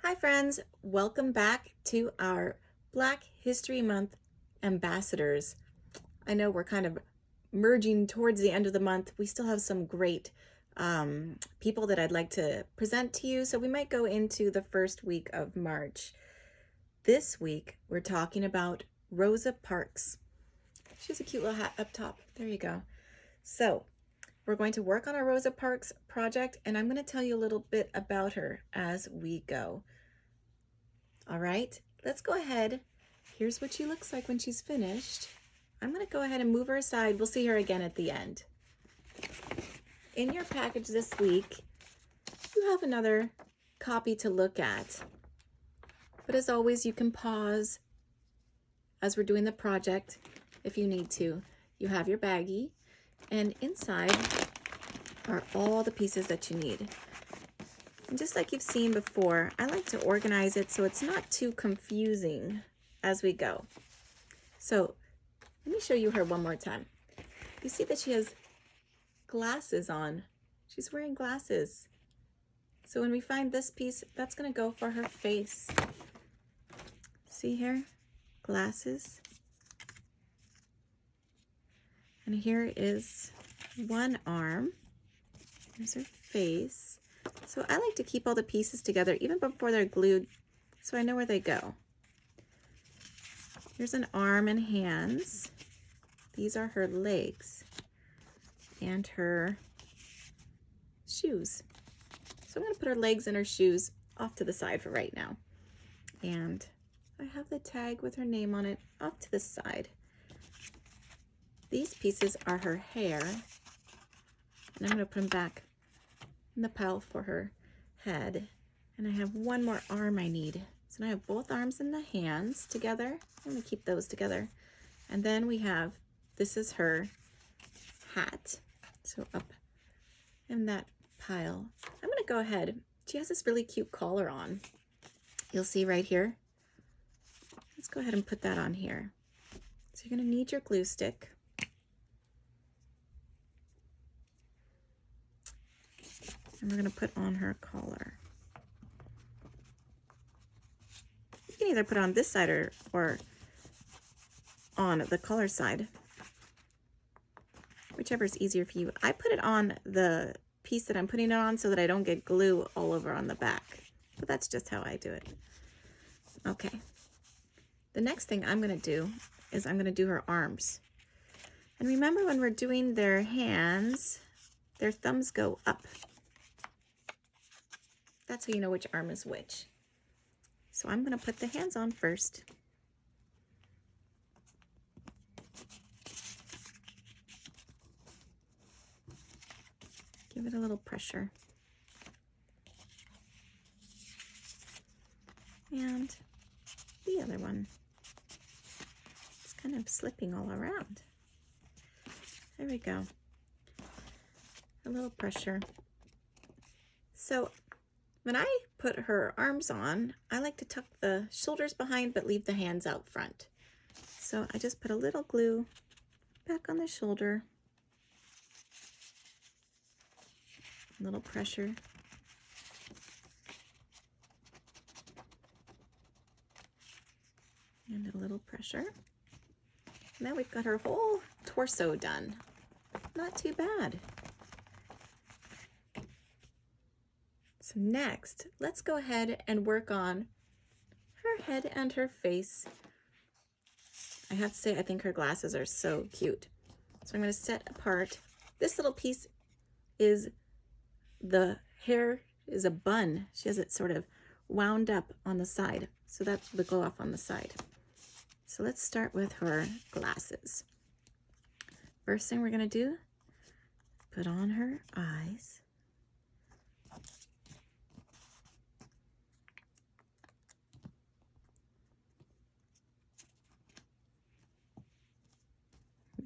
Hi friends, welcome back to our Black History Month ambassadors. I know we're kind of merging towards the end of the month. We still have some great people that I'd like to present to you, so we might go into the first week of March. This week, we're talking about Rosa Parks. She has a cute little hat up top. There you go. So, we're going to work on our Rosa Parks project, and I'm going to tell you a little bit about her as we go. All right, let's go ahead. Here's what she looks like when she's finished. I'm going to go ahead and move her aside. We'll see her again at the end. In your package this week, you have another copy to look at. But as always, you can pause as we're doing the project if you need to. You have your baggie, and inside are all the pieces that you need. And just like you've seen before, I like to organize it so it's not too confusing as we go. So let me show you her one more time. You see that she has glasses on. She's wearing glasses. So when we find this piece, that's going to go for her face. See here? Glasses. And here is one arm. There's her face. So I like to keep all the pieces together even before they're glued so I know where they go. Here's an arm and hands. These are her legs and her shoes. So I'm going to put her legs and her shoes off to the side for right now. And I have the tag with her name on it off to the side. These pieces are her hair. And I'm going to put them back in the pile for her head. And I have one more arm I need. So now I have both arms and the hands together. I'm going to keep those together. And then we have, this is her hat. So up in that pile. I'm going to go ahead. She has this really cute collar on. You'll see right here. Let's go ahead and put that on here. So you're going to need your glue stick. And we're going to put on her collar. You can either put it on this side or on the collar side, whichever is easier for you. I put it on the piece that I'm putting it on so that I don't get glue all over on the back, but that's just how I do it. Okay, the next thing I'm going to do is I'm going to do her arms. And remember, when we're doing their hands, their thumbs go up. That's how you know which arm is which. So I'm going to put the hands on first. Give it a little pressure. And the other one. It's kind of slipping all around. There we go. A little pressure. So when I put her arms on, I like to tuck the shoulders behind but leave the hands out front. So I just put a little glue back on the shoulder. A little pressure. And a little pressure. Now we've got her whole torso done. Not too bad. So next, let's go ahead and work on her head and her face. I have to say, I think her glasses are so cute. So I'm going to set apart. This little piece is the hair is a bun. She has it sort of wound up on the side. So that's the go off on the side. So let's start with her glasses. First thing we're going to do, put on her eyes.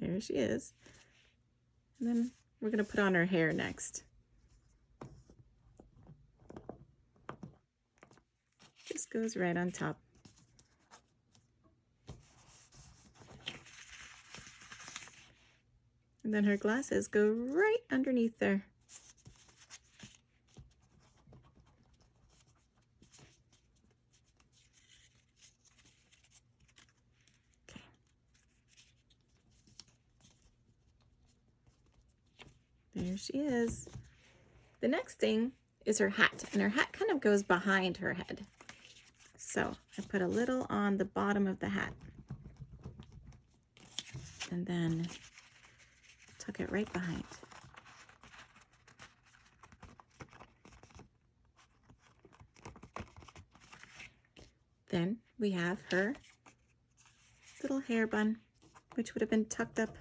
There she is. And then we're going to put on her hair next. This goes right on top. And then her glasses go right underneath there. There she is. The next thing is her hat, and her hat kind of goes behind her head. So I put a little on the bottom of the hat and then tuck it right behind. Then we have her little hair bun, which would have been tucked up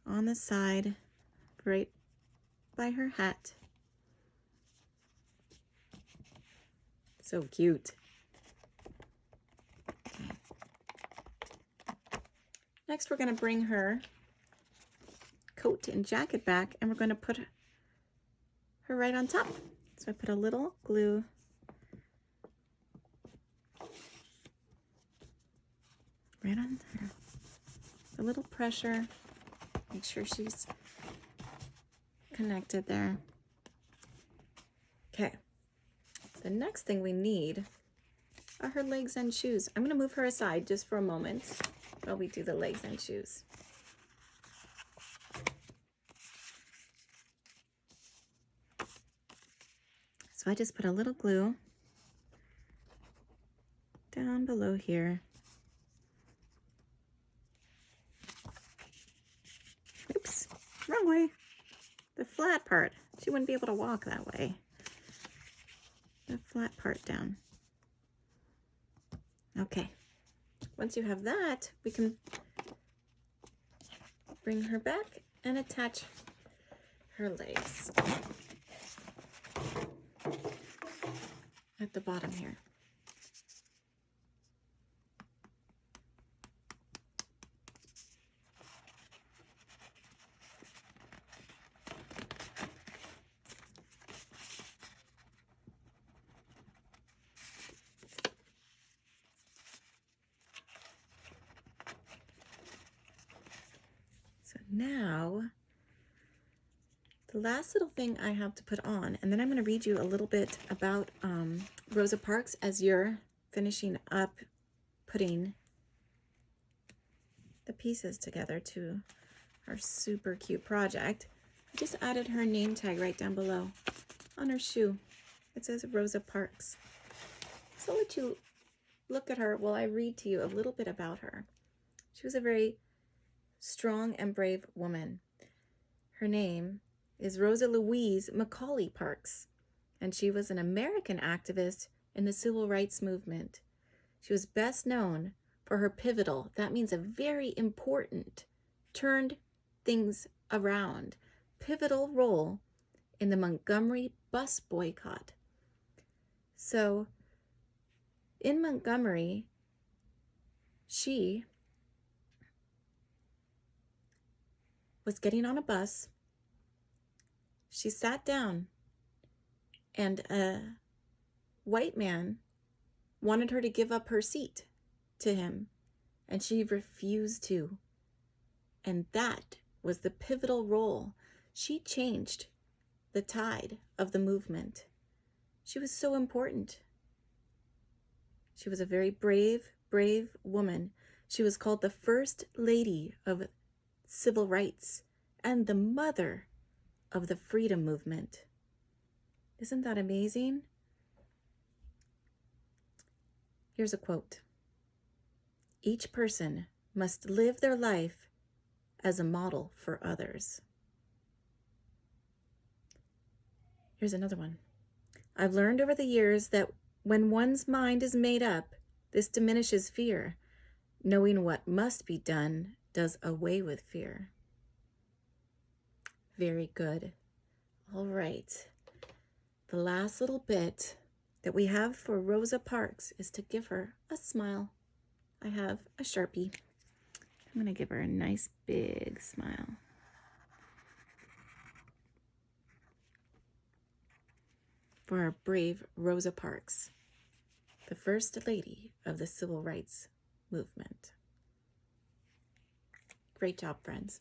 on the side right by her hat. So cute. Okay. Next, we're going to bring her coat and jacket back, and we're going to put her right on top. So I put a little glue right on there. A little pressure. Make sure she's connected there. Okay. The next thing we need are her legs and shoes. I'm going to move her aside just for a moment while we do the legs and shoes. So I just put a little glue down below here. Oops, wrong way. The flat part. She wouldn't be able to walk that way. The flat part down. Okay. Once you have that, we can bring her back and attach her legs at the bottom here. So now, the last little thing I have to put on, and then I'm going to read you a little bit about Rosa Parks as you're finishing up putting the pieces together to our super cute project. I just added her name tag right down below on her shoe. It says Rosa Parks. So I'll let you look at her while I read to you a little bit about her. She was a very strong and brave woman. Her name is Rosa Louise Macaulay Parks, and she was an American activist in the civil rights movement. She was best known for her pivotal, that means a very important, turned things around, pivotal role in the Montgomery bus boycott. So in Montgomery, she was getting on a bus. She sat down, and a white man wanted her to give up her seat to him, and she refused to. And that was the pivotal role. She changed the tide of the movement. She was so important. She was a very brave, brave woman. She was called the First Lady of Civil Rights and the mother of the freedom movement. Isn't that amazing? Here's a quote. Each person must live their life as a model for others. Here's another one. I've learned over the years that when one's mind is made up, this diminishes fear. Knowing what must be done does away with fear. Very good. All right. The last little bit that we have for Rosa Parks is to give her a smile. I have a Sharpie. I'm going to give her a nice big smile. For our brave Rosa Parks, the First Lady of the Civil Rights Movement. Great job, friends.